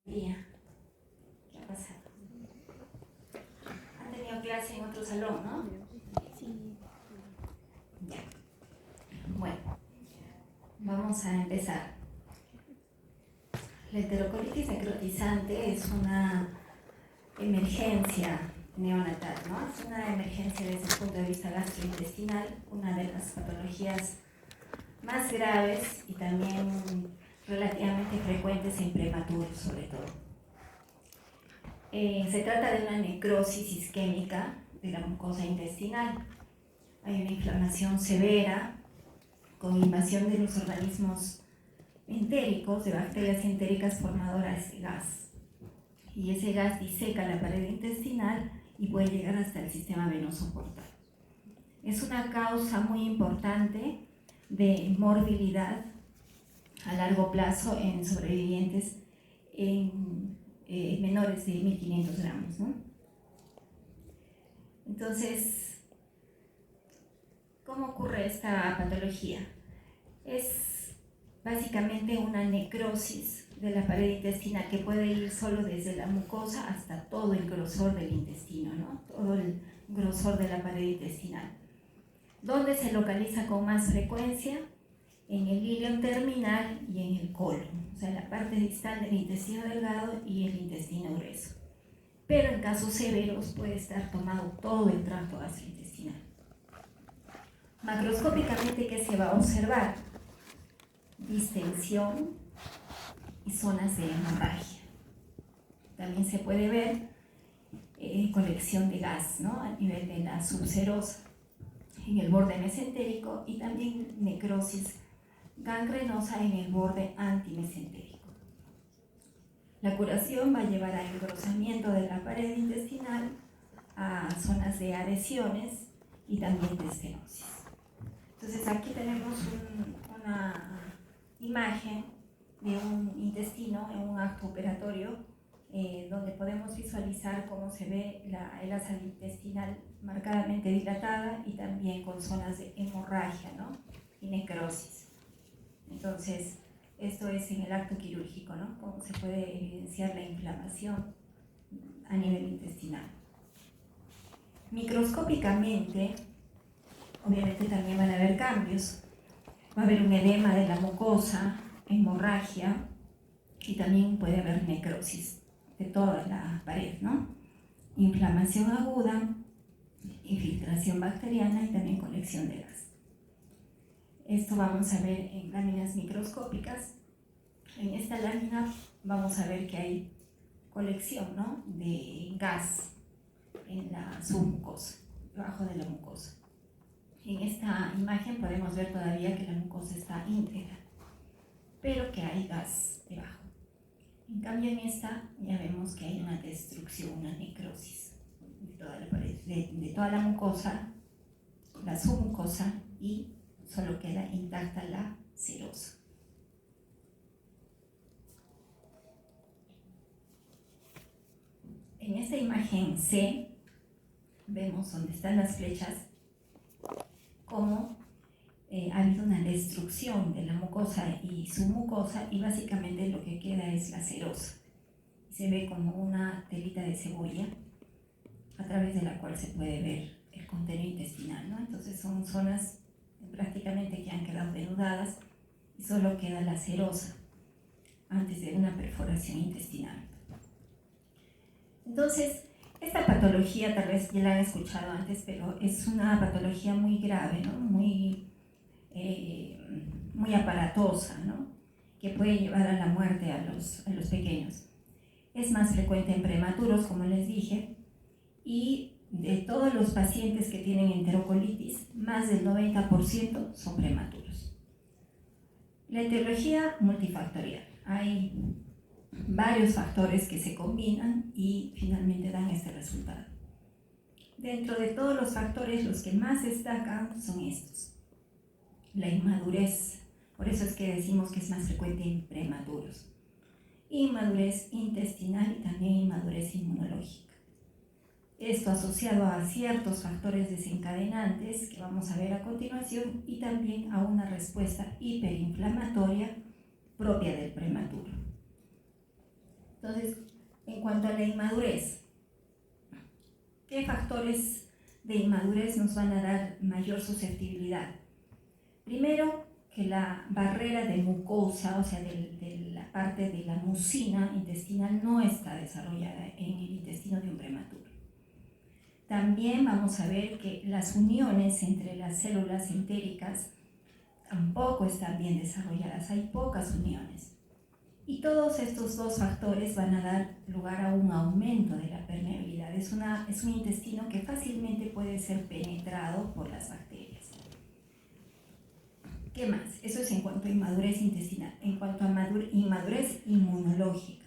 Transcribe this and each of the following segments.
Día. ¿Qué ha pasado? Han tenido clase en otro salón, ¿no? Sí. Ya. Bueno, vamos a empezar. La enterocolitis necrotizante es una emergencia neonatal, ¿no? Es una emergencia desde el punto de vista gastrointestinal, una de las patologías más graves y también relativamente frecuentes en prematuros, sobre todo. Se trata de una necrosis isquémica de la mucosa intestinal. Hay una inflamación severa con invasión de los organismos entéricos, de bacterias entéricas formadoras de gas. Y ese gas diseca la pared intestinal y puede llegar hasta el sistema venoso portal. Es una causa muy importante de morbilidad a largo plazo en sobrevivientes en menores de 1500 gramos, ¿no? Entonces, ¿cómo ocurre esta patología? Es básicamente una necrosis de la pared intestinal que puede ir solo desde la mucosa hasta todo el grosor del intestino, ¿no? Todo el grosor de la pared intestinal. ¿Dónde se localiza con más frecuencia? En el ileón terminal y en el colon, o sea, la parte distal del intestino delgado y el intestino grueso. Pero en casos severos puede estar tomado todo el tracto gastrointestinal. Macroscópicamente, ¿qué se va a observar? Distensión y zonas de hemorragia. También se puede ver colección de gas, ¿no? A nivel de la subserosa en el borde mesentérico y también necrosis gangrenosa en el borde antimesentérico. La curación va a llevar a engrosamiento de la pared intestinal, a zonas de adhesiones y también de estenosis. Entonces aquí tenemos una imagen de un intestino en un acto operatorio donde podemos visualizar cómo se ve el asa intestinal marcadamente dilatada y también con zonas de hemorragia, ¿no? Y necrosis. Entonces, esto es en el acto quirúrgico, ¿no? Cómo se puede evidenciar la inflamación a nivel intestinal. Microscópicamente, obviamente también van a haber cambios. Va a haber un edema de la mucosa, hemorragia y también puede haber necrosis de toda la pared, ¿no? Inflamación aguda, infiltración bacteriana y también colección de gas. Esto vamos a ver en láminas microscópicas. En esta lámina vamos a ver que hay colección, ¿no? De gas en la submucosa, debajo de la mucosa. En esta imagen podemos ver todavía que la mucosa está íntegra, pero que hay gas debajo. En cambio en esta ya vemos que hay una destrucción, una necrosis de toda la pared, de toda la mucosa, la submucosa, y solo queda intacta la serosa. En esta imagen C vemos donde están las flechas cómo ha habido una destrucción de la mucosa y submucosa y básicamente lo que queda es la serosa. Se ve como una telita de cebolla a través de la cual se puede ver el contenido intestinal, ¿no? Entonces son zonas prácticamente que han quedado denudadas y solo queda la serosa antes de una perforación intestinal. Entonces, esta patología tal vez ya la han escuchado antes, pero es una patología muy grave, ¿no? Muy aparatosa, ¿no? Que puede llevar a la muerte a los pequeños. Es más frecuente en prematuros, como les dije, y de todos los pacientes que tienen enterocolitis, más del 90% son prematuros. La etiología multifactorial. Hay varios factores que se combinan y finalmente dan este resultado. Dentro de todos los factores, los que más destacan son estos. La inmadurez, por eso es que decimos que es más frecuente en prematuros. Inmadurez intestinal y también inmadurez inmunológica. Esto asociado a ciertos factores desencadenantes que vamos a ver a continuación y también a una respuesta hiperinflamatoria propia del prematuro. Entonces, en cuanto a la inmadurez, ¿qué factores de inmadurez nos van a dar mayor susceptibilidad? Primero, que la barrera de mucosa, o sea, de la parte de la mucina intestinal, no está desarrollada en el intestino de un prematuro. También vamos a ver que las uniones entre las células entéricas tampoco están bien desarrolladas, hay pocas uniones. Y todos estos dos factores van a dar lugar a un aumento de la permeabilidad. Es un intestino que fácilmente puede ser penetrado por las bacterias. ¿Qué más? Eso es en cuanto a inmadurez intestinal. En cuanto a inmadurez inmunológica,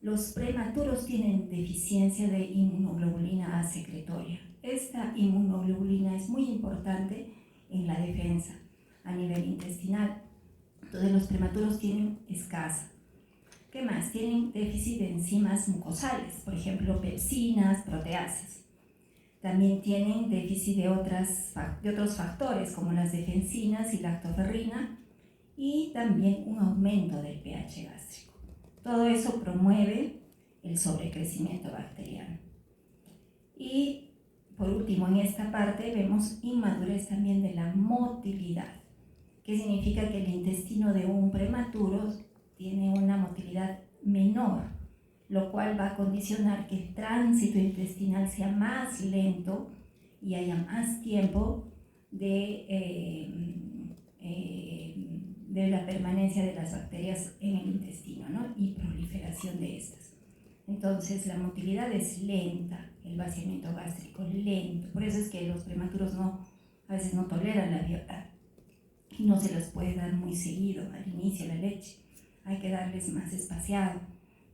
los prematuros tienen deficiencia de inmunoglobulina A secretoria. Esta inmunoglobulina es muy importante en la defensa a nivel intestinal. Entonces los prematuros tienen escasa. ¿Qué más? Tienen déficit de enzimas mucosales, por ejemplo, pepsinas, proteasas. También tienen déficit de otros factores como las defensinas y lactoferrina, y también un aumento del pH gástrico. Todo eso promueve el sobrecrecimiento bacteriano. Y por último, en esta parte vemos inmadurez también de la motilidad, que significa que el intestino de un prematuro tiene una motilidad menor, lo cual va a condicionar que el tránsito intestinal sea más lento y haya más tiempo de la permanencia de las bacterias en el intestino, ¿no? Y proliferación de estas. Entonces la motilidad es lenta, el vaciamiento gástrico lento, por eso es que los prematuros a veces no toleran la biota y no se les puede dar muy seguido al inicio la leche, hay que darles más espaciado,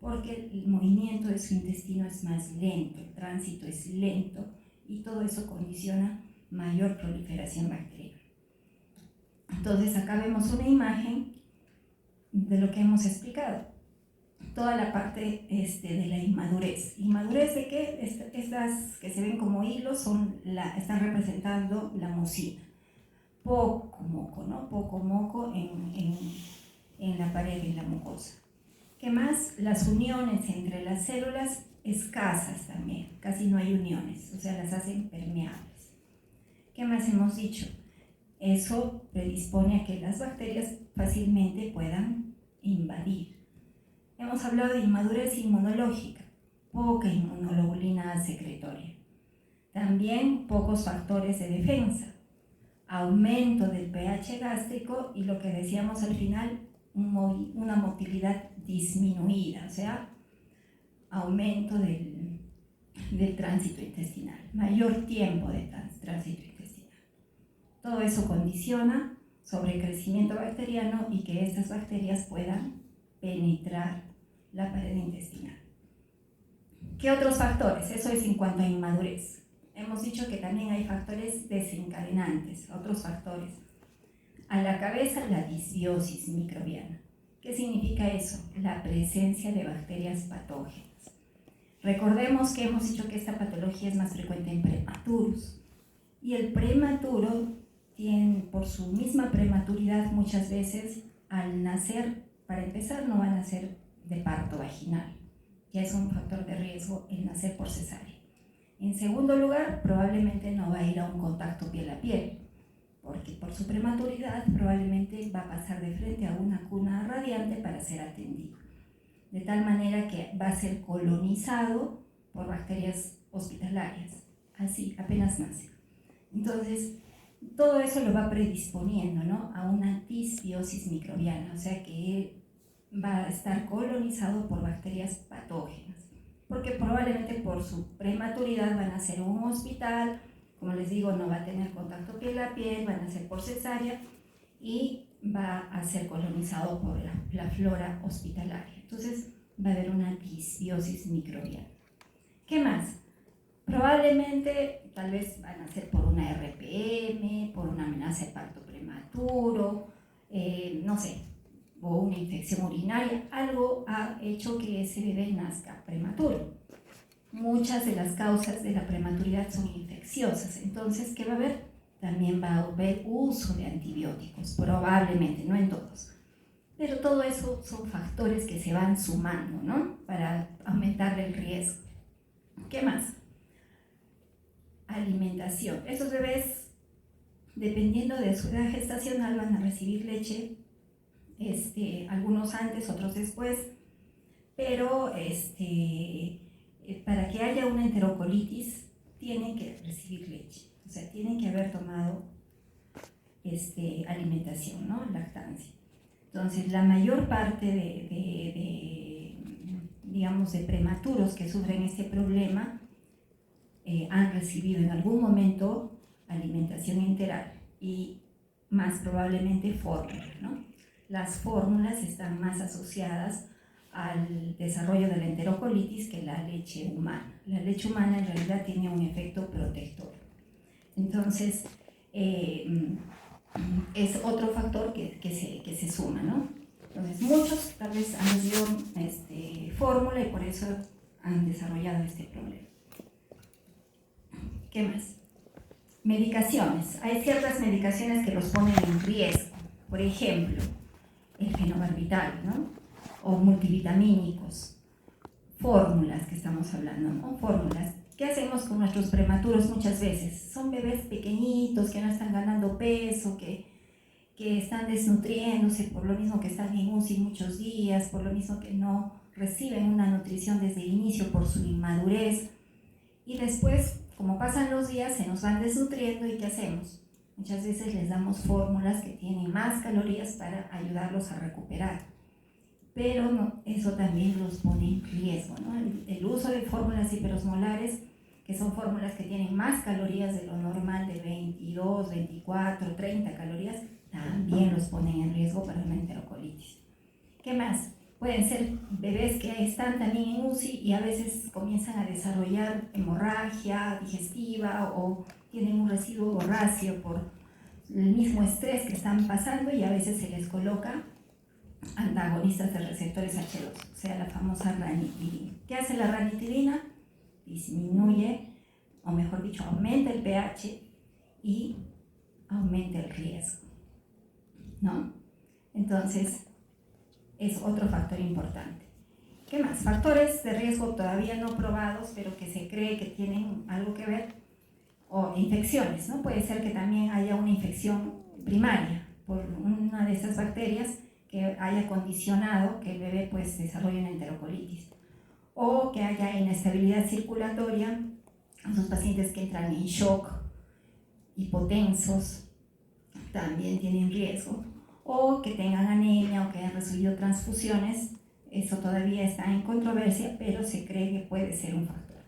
porque el movimiento de su intestino es más lento, el tránsito es lento y todo eso condiciona mayor proliferación bacteriana. Entonces acá vemos una imagen de lo que hemos explicado, toda la parte de la inmadurez. ¿Inmadurez de qué? Estas que se ven como hilos están representando la mucina. Poco moco, ¿no? Poco moco en la pared, en la mucosa. ¿Qué más? Las uniones entre las células escasas también, casi no hay uniones, o sea, las hacen permeables. ¿Qué más hemos dicho? Eso predispone a que las bacterias fácilmente puedan invadir. Hemos hablado de inmadurez inmunológica, poca inmunoglobulina A secretoria. También pocos factores de defensa, aumento del pH gástrico y lo que decíamos al final, una motilidad disminuida, o sea, aumento del tránsito intestinal, mayor tiempo de tránsito intestinal. Todo eso condiciona sobrecrecimiento bacteriano y que estas bacterias puedan penetrar la pared intestinal. ¿Qué otros factores? Eso es en cuanto a inmadurez. Hemos dicho que también hay factores desencadenantes, otros factores. A la cabeza, la disbiosis microbiana. ¿Qué significa eso? La presencia de bacterias patógenas. Recordemos que hemos dicho que esta patología es más frecuente en prematuros. Y el prematuro tiene, por su misma prematuridad, muchas veces al nacer, para empezar, no va a nacer de parto vaginal. Ya es un factor de riesgo el nacer por cesárea. En segundo lugar, probablemente no va a ir a un contacto piel a piel, porque por su prematuridad probablemente va a pasar de frente a una cuna radiante para ser atendido. De tal manera que va a ser colonizado por bacterias hospitalarias, así, apenas nace. Entonces, todo eso lo va predisponiendo, ¿no?, a una disbiosis microbiana, o sea que va a estar colonizado por bacterias patógenas, porque probablemente por su prematuridad van a ser un hospital, como les digo, no va a tener contacto piel a piel, van a ser por cesárea y va a ser colonizado por la flora hospitalaria. Entonces va a haber una disbiosis microbiana. ¿Qué más? Probablemente, tal vez van a ser por una RPM, por una amenaza de parto prematuro, no sé, o una infección urinaria, algo ha hecho que ese bebé nazca prematuro. Muchas de las causas de la prematuridad son infecciosas, entonces, ¿qué va a haber? También va a haber uso de antibióticos, probablemente, no en todos, Pero todo eso son factores que se van sumando, ¿no? Para aumentar el riesgo. ¿Qué más? Alimentación. Estos bebés, dependiendo de su edad gestacional, van a recibir leche, algunos antes, otros después, pero para que haya una enterocolitis tienen que recibir leche, o sea, tienen que haber tomado alimentación, ¿no? Lactancia. Entonces, la mayor parte digamos, de prematuros que sufren este problema han recibido en algún momento alimentación enteral y más probablemente fórmula, ¿no? Las fórmulas están más asociadas al desarrollo de la enterocolitis que la leche humana. La leche humana en realidad tiene un efecto protector. Entonces, es otro factor que se suma, ¿no? Entonces, muchos tal vez han recibido fórmula y por eso han desarrollado este problema. ¿Qué más? Medicaciones. Hay ciertas medicaciones que los ponen en riesgo. Por ejemplo, el fenobarbital, ¿no? O multivitamínicos. Fórmulas que estamos hablando, ¿no? Fórmulas. ¿Qué hacemos con nuestros prematuros muchas veces? Son bebés pequeñitos que no están ganando peso, que están desnutriéndose por lo mismo que están en UCI muchos días, por lo mismo que no reciben una nutrición desde el inicio por su inmadurez. Y después, como pasan los días, se nos van desnutriendo y ¿qué hacemos? Muchas veces les damos fórmulas que tienen más calorías para ayudarlos a recuperar. Pero no, eso también los pone en riesgo, ¿no? El uso de fórmulas hiperosmolares, que son fórmulas que tienen más calorías de lo normal, de 22, 24, 30 calorías, también los ponen en riesgo para una enterocolitis. ¿Qué más? Pueden ser bebés que están también en UCI y a veces comienzan a desarrollar hemorragia digestiva o tienen un residuo borráceo por el mismo estrés que están pasando y a veces se les coloca antagonistas de receptores H2, o sea, la famosa ranitidina. ¿Qué hace la ranitidina? Disminuye, o mejor dicho, aumenta el pH y aumenta el riesgo, ¿no? Entonces, es otro factor importante. ¿Qué más? Factores de riesgo todavía no probados, pero que se cree que tienen algo que ver, o infecciones, ¿no? Puede ser que también haya una infección primaria por una de esas bacterias que haya condicionado que el bebé pues desarrolle una enterocolitis, o que haya inestabilidad circulatoria, esos pacientes que entran en shock, hipotensos, también tienen riesgo, o que tengan anemia o que hayan recibido transfusiones, eso todavía está en controversia, pero se cree que puede ser un factor.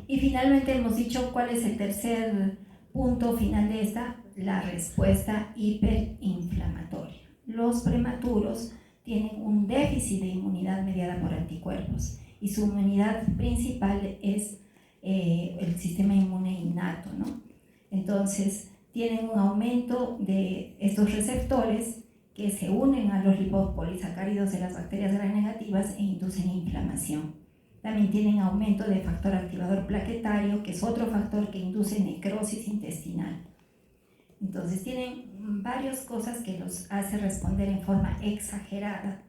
Y finalmente hemos dicho cuál es el tercer punto final de esta, la respuesta hiperinflamatoria. Los prematuros tienen un déficit de inmunidad mediada por anticuerpos y su inmunidad principal es el sistema inmune innato, ¿no? Entonces, tienen un aumento de estos receptores que se unen a los lipopolisacáridos de las bacterias gram negativas e inducen inflamación. También tienen aumento de factor activador plaquetario, que es otro factor que induce necrosis intestinal. Entonces tienen varias cosas que los hace responder en forma exagerada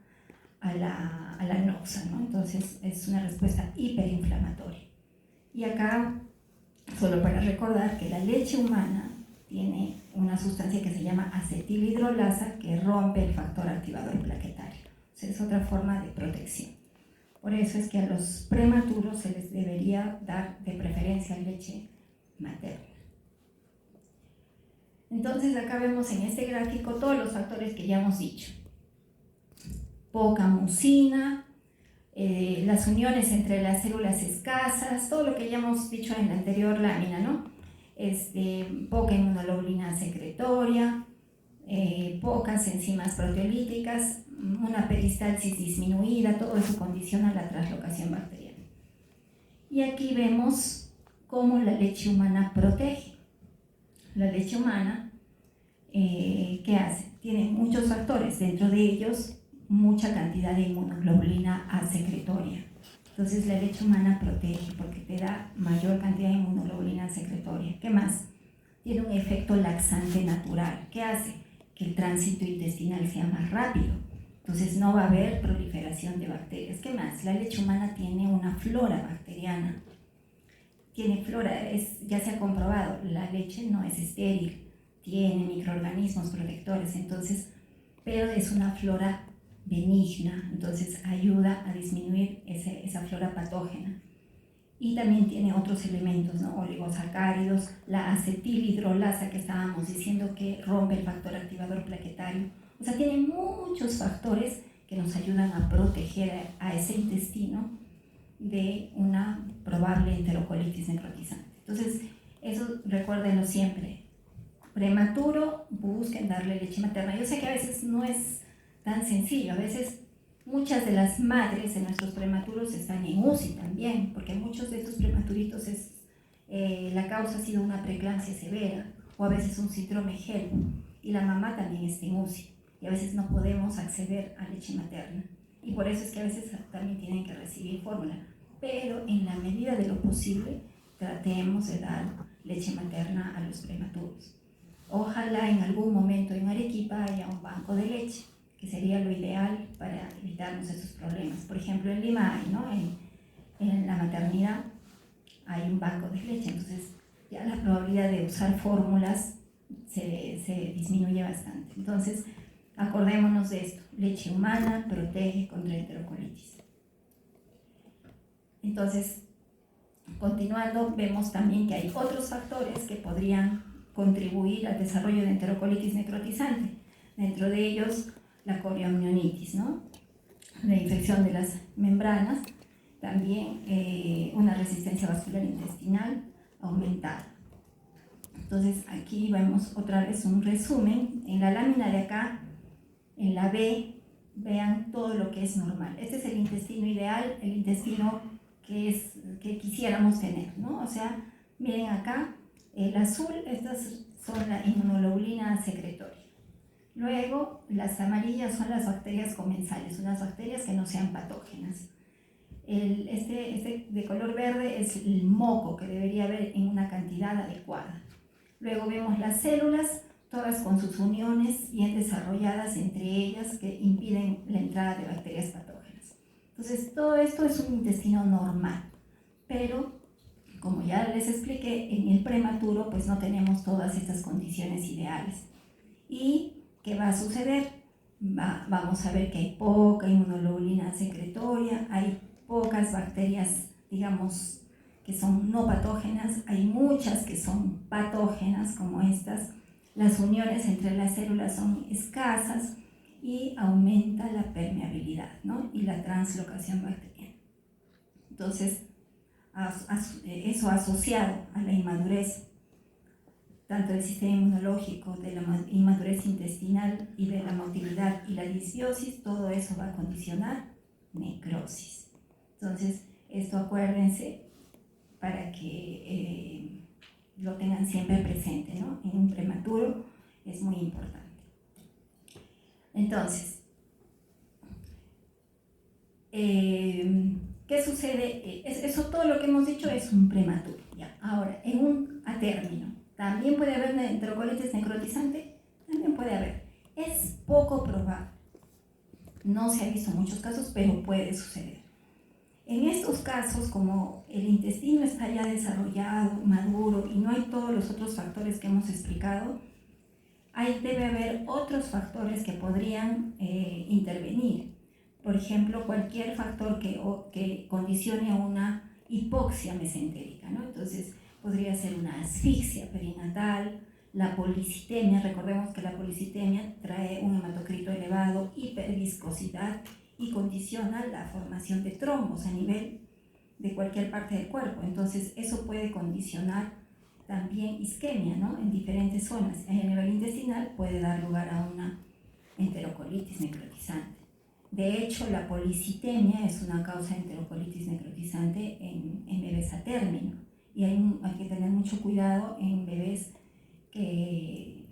a la noxa, ¿no? Entonces es una respuesta hiperinflamatoria. Y acá, solo para recordar que la leche humana tiene una sustancia que se llama acetilhidrolasa que rompe el factor activador plaquetario. O sea, es otra forma de protección. Por eso es que a los prematuros se les debería dar de preferencia leche materna. Entonces acá vemos en este gráfico todos los factores que ya hemos dicho. Poca mucina, las uniones entre las células escasas, todo lo que ya hemos dicho en la anterior lámina, ¿no? Poca inmunoglobulina secretoria, pocas enzimas proteolíticas, una peristalsis disminuida, todo eso condiciona la translocación bacteriana. Y aquí vemos cómo la leche humana protege. La leche humana, ¿qué hace? Tiene muchos factores, dentro de ellos mucha cantidad de inmunoglobulina A secretoria. Entonces la leche humana protege porque te da mayor cantidad de inmunoglobulina secretoria. ¿Qué más? Tiene un efecto laxante natural. ¿Qué hace? que el tránsito intestinal sea más rápido. Entonces no va a haber proliferación de bacterias. ¿Qué más? La leche humana tiene una flora bacteriana. Tiene flora, ya se ha comprobado, la leche no es estéril, tiene microorganismos protectores, entonces, pero es una flora benigna, entonces ayuda a disminuir esa flora patógena. Y también tiene otros elementos, ¿no? Oligosacáridos, la acetilhidrolasa que estábamos diciendo que rompe el factor activador plaquetario. O sea, tiene muchos factores que nos ayudan a proteger a ese intestino de una probable enterocolitis necrotizante. Entonces, eso recuérdenlo siempre. Prematuro, busquen darle leche materna. Yo sé que a veces no es tan sencillo, a veces muchas de las madres de nuestros prematuros están en UCI también, porque muchos de estos prematuritos la causa ha sido una preeclampsia severa o a veces un síndrome HELP y la mamá también está en UCI y a veces no podemos acceder a leche materna y por eso es que a veces también tienen que recibir fórmula, pero en la medida de lo posible tratemos de dar leche materna a los prematuros. Ojalá en algún momento en Arequipa haya un banco de leche, que sería lo ideal para evitarnos esos problemas. Por ejemplo, en Lima hay, ¿no? En la maternidad hay un banco de leche, entonces ya la probabilidad de usar fórmulas se disminuye bastante. Entonces, acordémonos de esto, leche humana protege contra enterocolitis. Entonces, continuando, vemos también que hay otros factores que podrían contribuir al desarrollo de enterocolitis necrotizante. Dentro de ellos, la coriomionitis, ¿no? La infección de las membranas, también una resistencia vascular intestinal aumentada. Entonces, aquí vemos otra vez un resumen. En la lámina de acá, en la B, vean todo lo que es normal. Este es el intestino ideal, el intestino que quisiéramos tener, ¿no? O sea, miren acá, el azul, estas son la inmunoglobulina secretoria. Luego, las amarillas son las bacterias comensales, unas bacterias que no sean patógenas. Este de color verde es el moco que debería haber en una cantidad adecuada. Luego vemos las células, todas con sus uniones bien desarrolladas entre ellas que impiden la entrada de bacterias patógenas. Entonces, todo esto es un intestino normal, pero como ya les expliqué, en el prematuro pues no tenemos todas estas condiciones ideales. ¿Y qué va a suceder? Vamos a ver que hay poca inmunoglobulina secretoria, hay pocas bacterias, digamos, que son no patógenas, hay muchas que son patógenas como estas, las uniones entre las células son escasas y aumenta la permeabilidad, ¿no? Y la translocación bacteriana. Entonces, eso asociado a la inmadurez, tanto del sistema inmunológico, de la inmadurez intestinal y de la motilidad y la disbiosis, todo eso va a condicionar necrosis. Entonces, esto acuérdense para que lo tengan siempre presente, ¿no? En un prematuro es muy importante. Entonces, ¿qué sucede? Eso todo lo que hemos dicho es un prematuro. ¿Ya? Ahora, a término, ¿también puede haber una enterocolitis necrotizante? También puede haber. Es poco probable. No se ha visto en muchos casos, pero puede suceder. En estos casos, como el intestino está ya desarrollado, maduro y no hay todos los otros factores que hemos explicado, debe haber otros factores que podrían intervenir. Por ejemplo, cualquier factor que condicione a una hipoxia mesentérica, ¿no? Entonces, podría ser una asfixia perinatal, la policitemia. Recordemos que la policitemia trae un hematocrito elevado, hiperviscosidad y condiciona la formación de trombos a nivel de cualquier parte del cuerpo. Entonces, eso puede condicionar también isquemia, ¿no? En diferentes zonas. A nivel intestinal puede dar lugar a una enterocolitis necrotizante. De hecho, la policitemia es una causa de enterocolitis necrotizante en bebés a término. Y hay que tener mucho cuidado en bebés que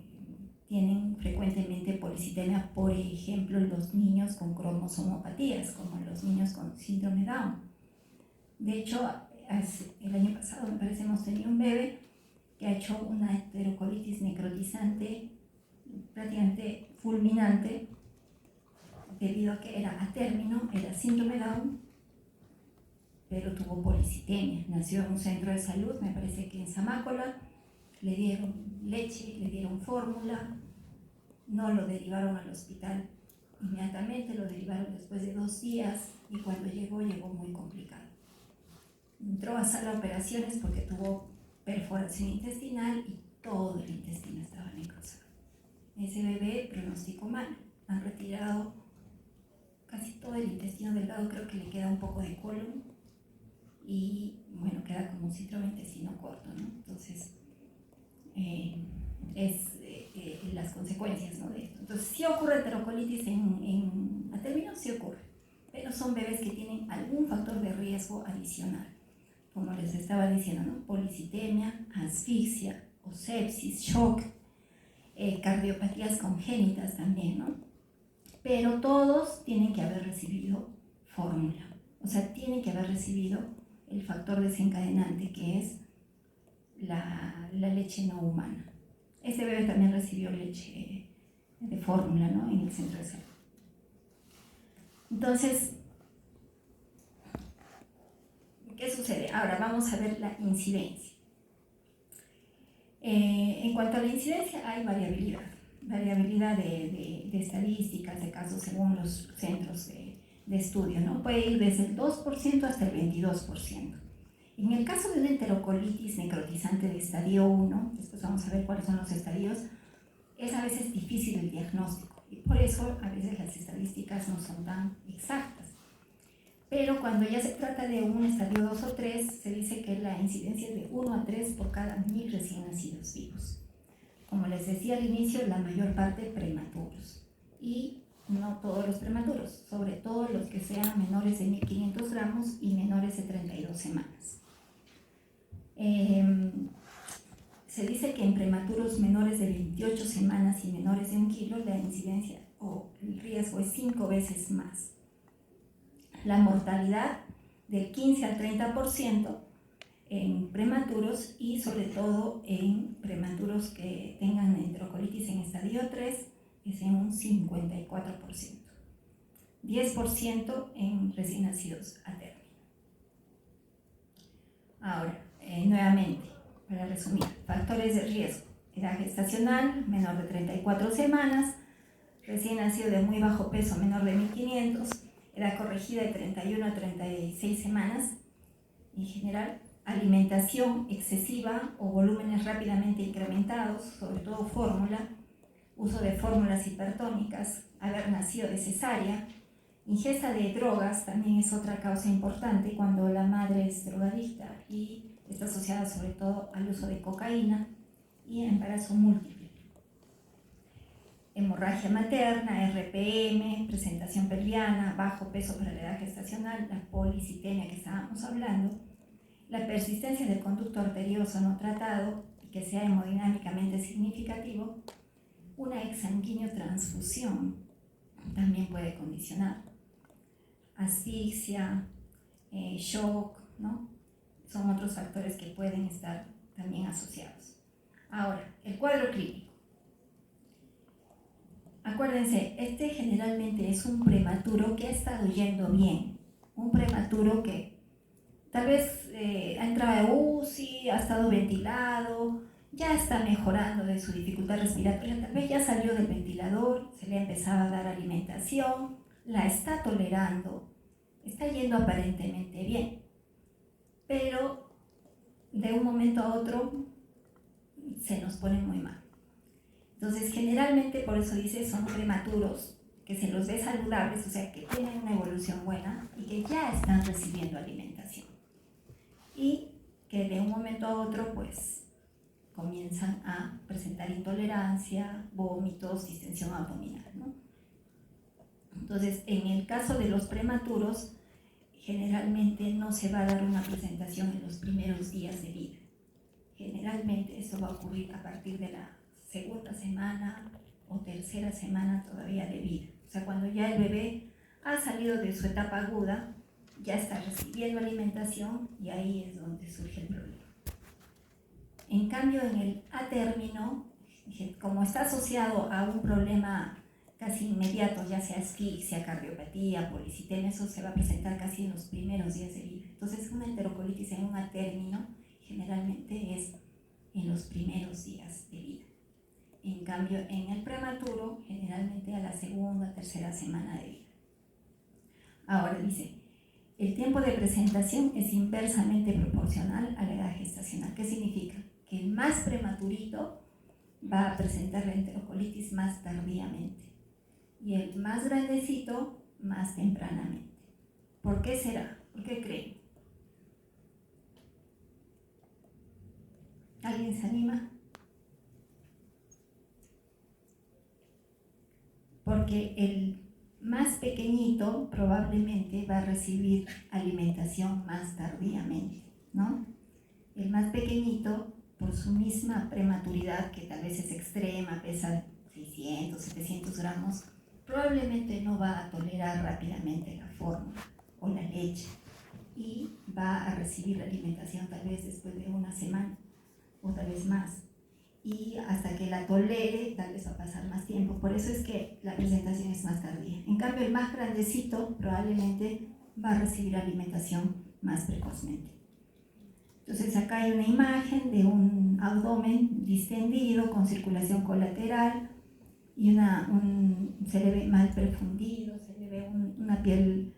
tienen frecuentemente policitemia, por ejemplo, los niños con cromosomopatías, como los niños con síndrome Down. De hecho, el año pasado, me parece, hemos tenido un bebé que ha hecho una enterocolitis necrotizante prácticamente fulminante, debido a que era a término, era síndrome Down, pero tuvo policitemia. Nació en un centro de salud, me parece que en Zamácola, le dieron leche, le dieron fórmula, no lo derivaron al hospital inmediatamente, lo derivaron después de 2 días y cuando llegó muy complicado. Entró a sala de operaciones porque tuvo perforación intestinal y todo el intestino estaba necrosado. Ese bebé pronóstico malo, han retirado casi todo el intestino delgado, creo que le queda un poco de colon y bueno, queda como un síndrome intestino corto, ¿no? Entonces, las consecuencias, ¿no?, de esto. Entonces, sí ocurre enterocolitis a término, sí ocurre, pero son bebés que tienen algún factor de riesgo adicional, como les estaba diciendo, ¿no? Policitemia, asfixia o sepsis, shock, cardiopatías congénitas también, ¿no? Pero todos tienen que haber recibido fórmula, o sea, tienen que haber recibido el factor desencadenante, que es la leche no humana. Ese bebé también recibió leche de fórmula, ¿no?, en el centro de salud. Entonces, ¿qué sucede? Ahora vamos a ver la incidencia. En cuanto a la incidencia, hay variabilidad de estadísticas, de casos según los centros de estudio, ¿no? Puede ir desde el 2% hasta el 22%. En el caso de una enterocolitis necrotizante de estadio 1, después vamos a ver cuáles son los estadios, es a veces difícil el diagnóstico y por eso a veces las estadísticas no son tan exactas. Pero cuando ya se trata de un estadio 2 o 3, se dice que la incidencia es de 1 a 3 por cada 1000 recién nacidos vivos. Como les decía al inicio, la mayor parte prematuros. Y no todos los prematuros, sobre todo los que sean menores de 1500 gramos y menores de 32 semanas. Se dice que en prematuros menores de 28 semanas y menores de 1 kilo, la incidencia o el riesgo es 5 veces más. La mortalidad del 15 al 30% en prematuros y sobre todo en prematuros que tengan enterocolitis en estadio 3 es en un 54%. 10% en recién nacidos a término. Ahora, nuevamente, para resumir, factores de riesgo: edad gestacional, menor de 34 semanas, recién nacido de muy bajo peso, menor de 1500, edad corregida de 31 a 36 semanas, en general, alimentación excesiva o volúmenes rápidamente incrementados, sobre todo fórmula, uso de fórmulas hipertónicas, haber nacido de cesárea, ingesta de drogas también es otra causa importante cuando la madre es drogadicta y está asociada sobre todo al uso de cocaína, y embarazo múltiple. Hemorragia materna, RPM, presentación pelviana, bajo peso para la edad gestacional, la policitemia que estábamos hablando, la persistencia del conducto arterioso no tratado y que sea hemodinámicamente significativo, una exsanguíneo transfusión también puede condicionar. Asfixia, shock, ¿no?, son otros factores que pueden estar también asociados. Ahora, el cuadro clínico. Acuérdense, este generalmente es un prematuro que ha estado yendo bien, un prematuro que tal vez ha entrado a UCI, ha estado ventilado, ya está mejorando de su dificultad respiratoria, tal vez ya salió del ventilador, se le ha empezado a dar alimentación, la está tolerando, está yendo aparentemente bien, pero de un momento a otro se nos pone muy mal. Entonces, generalmente, por eso dice, son prematuros, que se los ve saludables, o sea, que tienen una evolución buena y que ya están recibiendo alimentación. Y que de un momento a otro, pues, comienzan a presentar intolerancia, vómitos, distensión abdominal, ¿no? Entonces, en el caso de los prematuros, generalmente no se va a dar una presentación en los primeros días de vida. Generalmente eso va a ocurrir a partir de la segunda semana o tercera semana todavía de vida. O sea, cuando ya el bebé ha salido de su etapa aguda, ya está recibiendo alimentación y ahí es donde surge el problema. En cambio, en el a término, Dije, como está asociado a un problema casi inmediato, ya sea asfixia, cardiopatía, policitemia, eso se va a presentar casi en los primeros días de vida. Entonces, una enterocolitis en un término generalmente es en los primeros días de vida. En cambio, en el prematuro, generalmente a la segunda, tercera semana de vida. Ahora dice, el tiempo de presentación es inversamente proporcional a la edad gestacional. ¿Qué significa? Que el más prematurito va a presentar la enterocolitis más tardíamente y el más grandecito más tempranamente. ¿Por qué será? ¿Por qué creen? ¿Alguien se anima? Porque el más pequeñito probablemente va a recibir alimentación más tardíamente, ¿no? El más pequeñito, por su misma prematuridad, que tal vez es extrema, pesa 600, 700 gramos, probablemente no va a tolerar rápidamente la fórmula o la leche y va a recibir la alimentación tal vez después de una semana o tal vez más. Y hasta que la tolere, tal vez va a pasar más tiempo. Por eso es que la presentación es más tardía. En cambio, el más grandecito probablemente va a recibir alimentación más precozmente. Entonces, acá hay una imagen de un abdomen distendido con circulación colateral y se le ve mal perfundido, se le ve una piel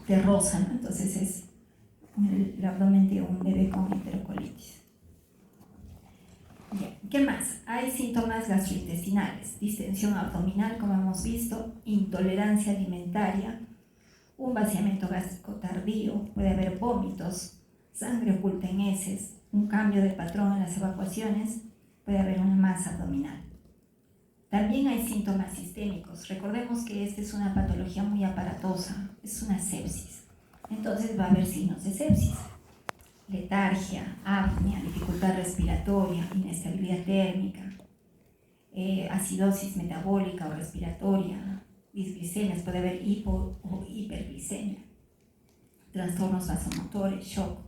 terrosa, ¿no? Entonces, es el abdomen de un bebé con enterocolitis. Bien, ¿qué más? Hay síntomas gastrointestinales, distensión abdominal, como hemos visto, intolerancia alimentaria, un vaciamiento gástrico tardío, puede haber vómitos, sangre oculta en heces, un cambio de patrón en las evacuaciones, puede haber una masa abdominal. También hay síntomas sistémicos. Recordemos que esta es una patología muy aparatosa, es una sepsis. Entonces va a haber signos de sepsis. Letargia, apnea, dificultad respiratoria, inestabilidad térmica, acidosis metabólica o respiratoria, disglicemias, puede haber hipo o hiperglicemia, trastornos vasomotores, shock,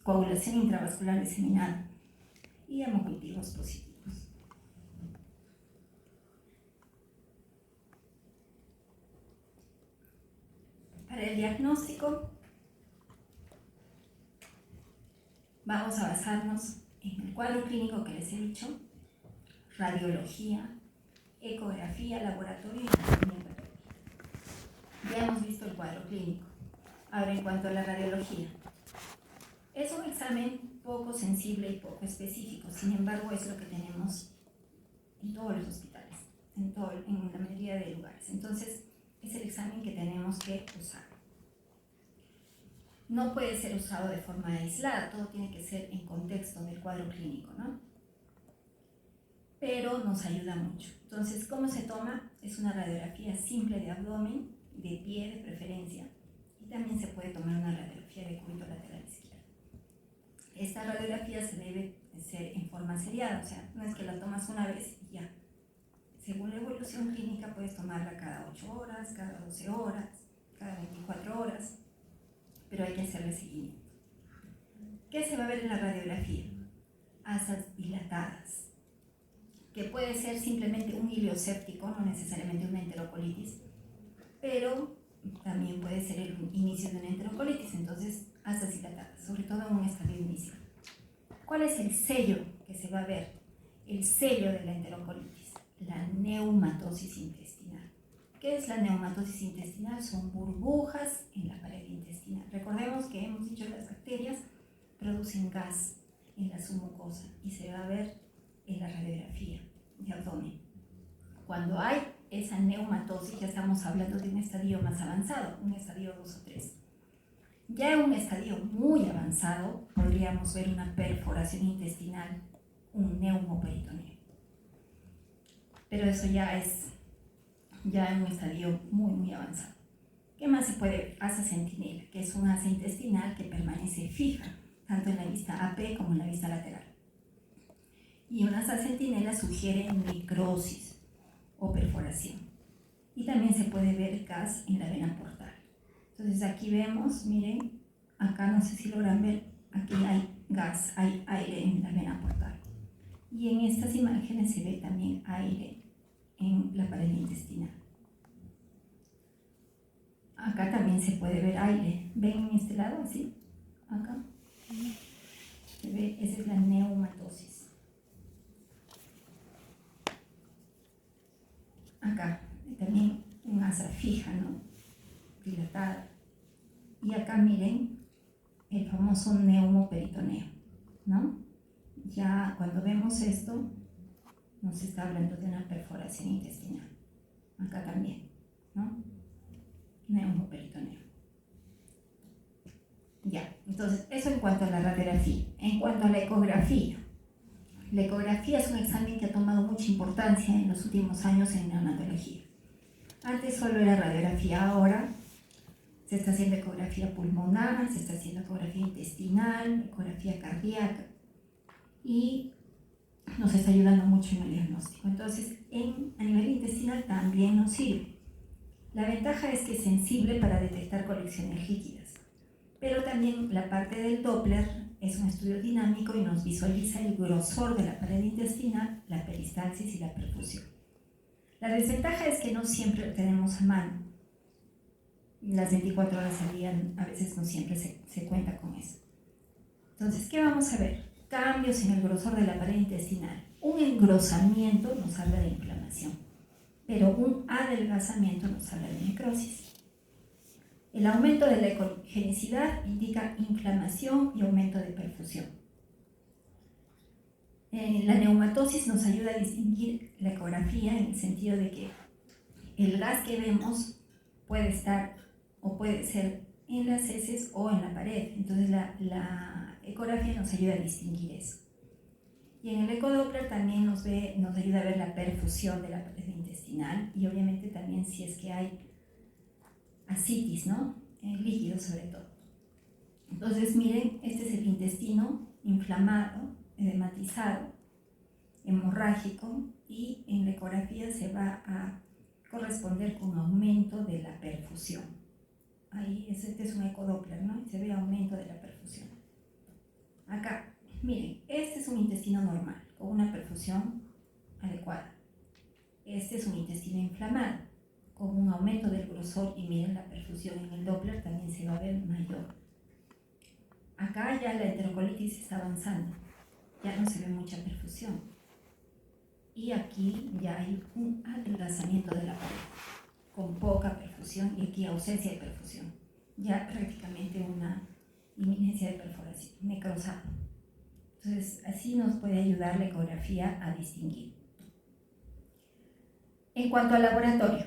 coagulación intravascular diseminada y hemocultivos positivos. Para el diagnóstico, vamos a basarnos en el cuadro clínico que les he dicho, radiología, ecografía, laboratorio y anatomía patológica. Ya hemos visto el cuadro clínico. Ahora, en cuanto a la radiología, es un examen poco sensible y poco específico, sin embargo es lo que tenemos en todos los hospitales, en la mayoría de lugares. Entonces, es el examen que tenemos que usar. No puede ser usado de forma aislada, todo tiene que ser en contexto del cuadro clínico, ¿no? Pero nos ayuda mucho. Entonces, ¿cómo se toma? Es una radiografía simple de abdomen, de pie de preferencia, y también se puede tomar una radiografía de cúbito lateral izquierdo. Esta radiografía se debe hacer en forma seriada, o sea, no es que la tomas una vez y ya. Según la evolución clínica puedes tomarla cada 8 horas, cada 12 horas, cada 24 horas, pero hay que hacerle seguimiento. ¿Qué se va a ver en la radiografía? Asas dilatadas, que puede ser simplemente un ilio-séptico, no necesariamente una enterocolitis, pero también puede ser el inicio de una enterocolitis, entonces asas dilatadas, sobre todo en un estadio inicial. ¿Cuál es el sello que se va a ver? El sello de la enterocolitis, la neumatosis intestinal. ¿Qué es la neumatosis intestinal? Son burbujas en la pared intestinal. Recordemos que hemos dicho que las bacterias producen gas en la submucosa y se va a ver en la radiografía de abdomen. Cuando hay esa neumatosis ya estamos hablando de un estadio más avanzado, un estadio 2 o 3. Ya en un estadio muy avanzado podríamos ver una perforación intestinal, un neumoperitoneo. Pero eso ya es en un estadio muy, muy avanzado. ¿Qué más se puede ver? Asa sentinela, que es una asa intestinal que permanece fija, tanto en la vista AP como en la vista lateral. Y una asa sentinela sugiere necrosis o perforación. Y también se puede ver gas en la vena portal. Entonces aquí vemos, miren, acá no sé si logran ver, aquí hay gas, hay aire en la vena portal. Y en estas imágenes se ve también aire en la pared intestinal. Acá también se puede ver aire. ¿Ven en este lado así? Acá. Se ve, esa es la neumatosis. Acá también una asa fija, ¿no? Dilatada. Y acá miren el famoso neumoperitoneo, ¿no? Ya cuando vemos esto, nos está hablando de una perforación intestinal. Acá también, ¿no? Neumoperitoneo. Ya, entonces eso en cuanto a la radiografía. En cuanto a la ecografía es un examen que ha tomado mucha importancia en los últimos años en neonatología. Antes solo era radiografía, ahora se está haciendo ecografía pulmonar, se está haciendo ecografía intestinal, ecografía cardíaca y nos está ayudando mucho en el diagnóstico. Entonces, a nivel intestinal también nos sirve. La ventaja es que es sensible para detectar colecciones líquidas, pero también la parte del Doppler es un estudio dinámico y nos visualiza el grosor de la pared intestinal, la peristalsis y la perfusión. La desventaja es que no siempre lo tenemos a mano. Las 24 horas al día a veces no siempre se cuenta con eso. Entonces, ¿qué vamos a ver? Cambios en el grosor de la pared intestinal. Un engrosamiento nos habla de inflamación, pero un adelgazamiento nos habla de necrosis. El aumento de la ecogenicidad indica inflamación y aumento de perfusión. La neumatosis nos ayuda a distinguir la ecografía en el sentido de que el gas que vemos puede estar o puede ser en las heces o en la pared. Entonces la ecografía nos ayuda a distinguir eso. Y en el ecodoppler también nos ayuda a ver la perfusión de la pared intestinal y obviamente también si es que hay ascitis, ¿no? Líquido sobre todo. Entonces miren, este es el intestino inflamado, edematizado, hemorrágico y en la ecografía se va a corresponder con aumento de la perfusión. Ahí este es un ecodoppler, ¿no? Se ve aumento de la perfusión. Acá, miren, este es un intestino normal, con una perfusión adecuada. Este es un intestino inflamado, con un aumento del grosor y miren la perfusión en el Doppler también se va a ver mayor. Acá ya la enterocolitis está avanzando, ya no se ve mucha perfusión. Y aquí ya hay un adelgazamiento de la pared, con poca perfusión y aquí ausencia de perfusión. Ya prácticamente una inminencia de perforación, necrosado. Entonces, así nos puede ayudar la ecografía a distinguir. En cuanto al laboratorio,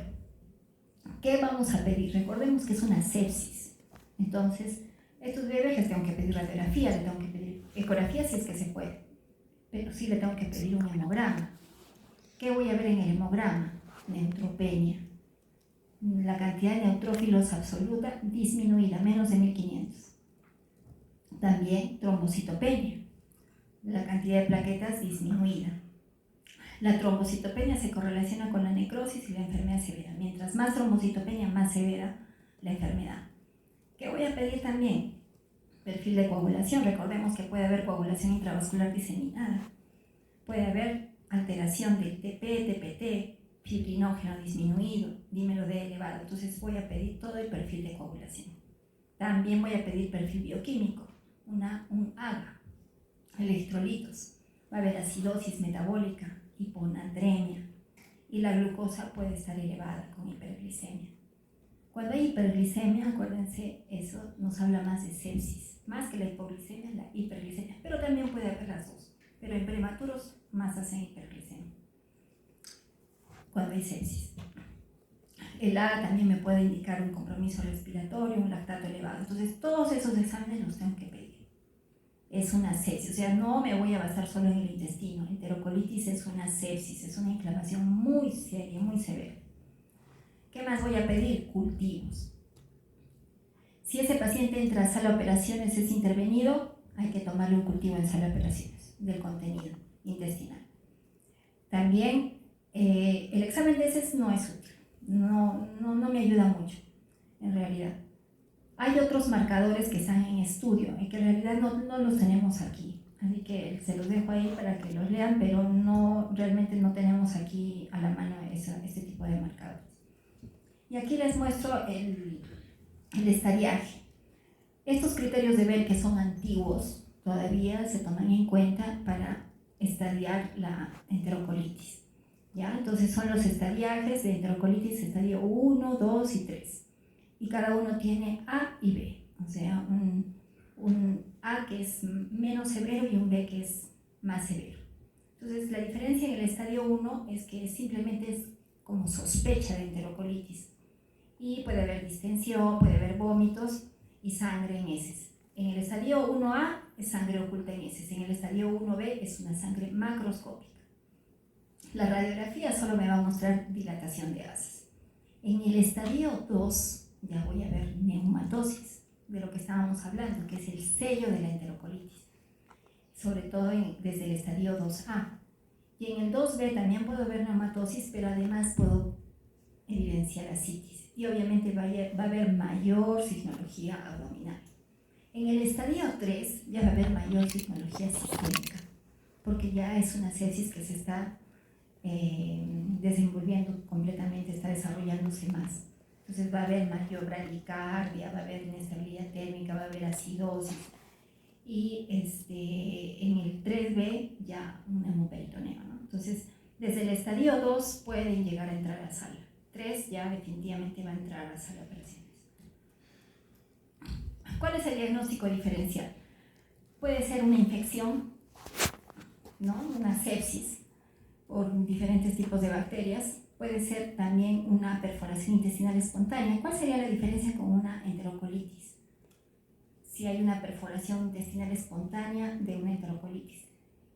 ¿qué vamos a pedir? Recordemos que es una sepsis. Entonces, estos bebés les tengo que pedir radiografía, les tengo que pedir ecografía si es que se puede, pero sí le tengo que pedir un hemograma. ¿Qué voy a ver en el hemograma? Neutropenia. La cantidad de neutrófilos absoluta disminuida, menos de 1500. También trombocitopenia. La cantidad de plaquetas disminuida. La trombocitopenia se correlaciona con la necrosis y la enfermedad severa. Mientras más trombocitopenia, más severa la enfermedad. ¿Qué voy a pedir también? Perfil de coagulación. Recordemos que puede haber coagulación intravascular diseminada. Puede haber alteración del TP, TPT, fibrinógeno disminuido, dímero D elevado. Entonces voy a pedir todo el perfil de coagulación. También voy a pedir perfil bioquímico, un AGA, electrolitos. Va a haber acidosis metabólica, hiponandremia y la glucosa puede estar elevada con hiperglicemia. Cuando hay hiperglicemia, acuérdense, eso nos habla más de sepsis, más que la hipoglicemia, la hiperglicemia, pero también puede haber las dos. Pero en prematuros más hacen hiperglicemia cuando hay sepsis. El AGA también me puede indicar un compromiso respiratorio, un lactato elevado. Entonces, todos esos exámenes los tengo que pedir. Es una sepsis, o sea, no me voy a basar solo en el intestino. Enterocolitis es una sepsis, es una inflamación muy seria, muy severa. ¿Qué más voy a pedir? Cultivos. Si ese paciente entra a sala de operaciones, es intervenido, hay que tomarle un cultivo en sala de operaciones del contenido intestinal. También el examen de heces no es útil, no me ayuda mucho, en realidad. Hay otros marcadores que están en estudio y que en realidad no los tenemos aquí. Así que se los dejo ahí para que los lean, pero realmente no tenemos aquí a la mano este tipo de marcadores. Y aquí les muestro el estadiaje. Estos criterios de Bell, que son antiguos, todavía se toman en cuenta para estadiar la enterocolitis. ¿Ya? Entonces son los estadiajes de enterocolitis, estadio 1, 2 y 3. Y cada uno tiene A y B, o sea, un A que es menos severo y un B que es más severo. Entonces la diferencia en el estadio 1 es que simplemente es como sospecha de enterocolitis. Y puede haber distensión, puede haber vómitos y sangre en heces. En el estadio 1A es sangre oculta en heces, en el estadio 1B es una sangre macroscópica. La radiografía solo me va a mostrar dilatación de gases. En el estadio 2 ya voy a ver neumatosis, de lo que estábamos hablando, que es el sello de la enterocolitis, sobre todo desde el estadio 2A. Y en el 2B también puedo ver neumatosis, pero además puedo evidenciar ascitis. Y obviamente va a haber mayor signología abdominal. En el estadio 3 ya va a haber mayor signología sistémica, porque ya es una sepsis que se está desenvolviendo completamente, está desarrollándose más. Entonces va a haber mayor bradicardia, va a haber inestabilidad térmica, va a haber acidosis. Y en el 3B ya un hemoperitoneo, ¿no? Entonces, desde el estadio 2 pueden llegar a entrar a sala. 3 ya definitivamente va a entrar a sala de operaciones. ¿Cuál es el diagnóstico diferencial? Puede ser una infección, ¿no? Una sepsis por diferentes tipos de bacterias. Puede ser también una perforación intestinal espontánea. ¿Cuál sería la diferencia con una enterocolitis? Si hay una perforación intestinal espontánea de una enterocolitis.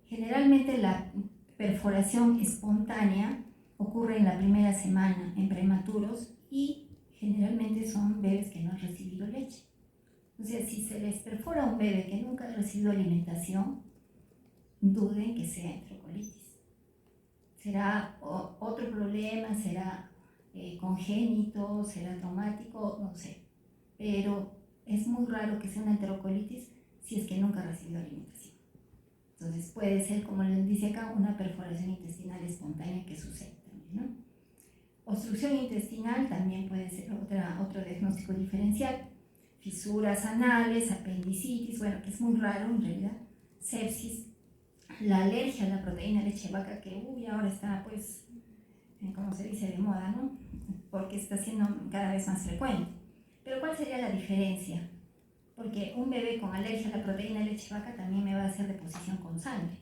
Generalmente la perforación espontánea ocurre en la primera semana en prematuros y generalmente son bebés que no han recibido leche. O sea, si se les perfora a un bebé que nunca ha recibido alimentación, duden que sea enterocolitis. Será otro problema, será congénito, será traumático, no sé. Pero es muy raro que sea una enterocolitis si es que nunca ha recibido alimentación. Entonces puede ser, como les dice acá, una perforación intestinal espontánea que sucede también, ¿no? Obstrucción intestinal también puede ser otro diagnóstico diferencial. Fisuras anales, apendicitis, bueno, que es muy raro en realidad. Sepsis, la alergia a la proteína leche de vaca, que ahora está, pues, como se dice, de moda, ¿no? Porque está siendo cada vez más frecuente. Pero ¿cuál sería la diferencia? Porque un bebé con alergia a la proteína leche de vaca también me va a hacer deposición con sangre.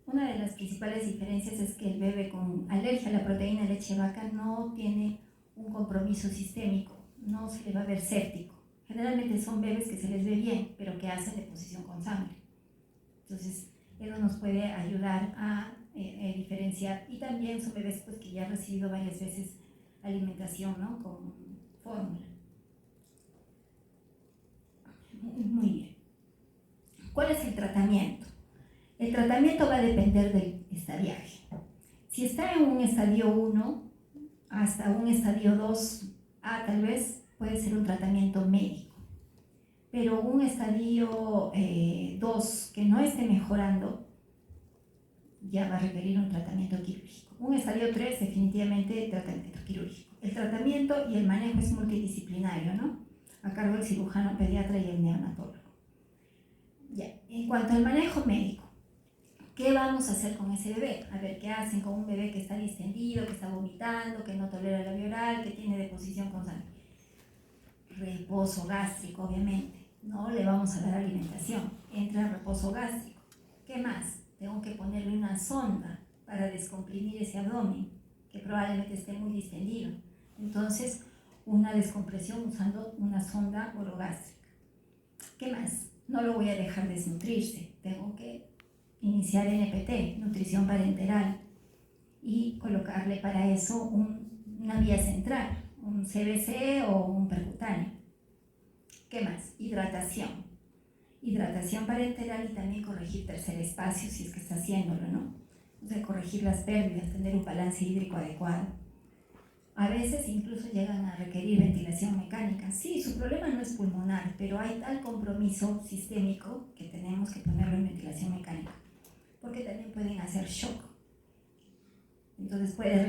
Una de las principales diferencias es que el bebé con alergia a la proteína leche de vaca no tiene un compromiso sistémico, no se le va a ver séptico. Generalmente son bebés que se les ve bien, pero que hacen deposición con sangre. Entonces, eso nos puede ayudar a diferenciar. Y también son bebés pues, que ya han recibido varias veces alimentación, ¿no? Con fórmula. Muy bien. ¿Cuál es el tratamiento? El tratamiento va a depender del estadiaje. Si está en un estadio 1 hasta un estadio 2A, tal vez puede ser un tratamiento médico. Pero un estadio 2 que no esté mejorando ya va a requerir un tratamiento quirúrgico. Un estadio 3 definitivamente tratamiento quirúrgico. El tratamiento y el manejo es multidisciplinario, ¿no? A cargo del cirujano pediatra y el neonatólogo. Ya. En cuanto al manejo médico, ¿qué vamos a hacer con ese bebé? A ver, ¿qué hacen con un bebé que está distendido, que está vomitando, que no tolera la vía oral, que tiene deposición con sangre? Reposo gástrico, obviamente. No le vamos a dar alimentación. Entra en reposo gástrico. ¿Qué más? Tengo que ponerle una sonda para descomprimir ese abdomen, que probablemente esté muy distendido. Entonces, una descompresión usando una sonda orogástrica. ¿Qué más? No lo voy a dejar desnutrirse. Tengo que iniciar NPT, nutrición parenteral, y colocarle para eso una vía central, un CBC o un percutáneo. ¿Qué más? Hidratación. Hidratación parenteral y también corregir tercer espacio si es que está haciéndolo, ¿no? O sea, corregir las pérdidas, tener un balance hídrico adecuado. A veces incluso llegan a requerir ventilación mecánica. Sí, su problema no es pulmonar, pero hay tal compromiso sistémico que tenemos que ponerlo en ventilación mecánica, porque también pueden hacer shock. Entonces puede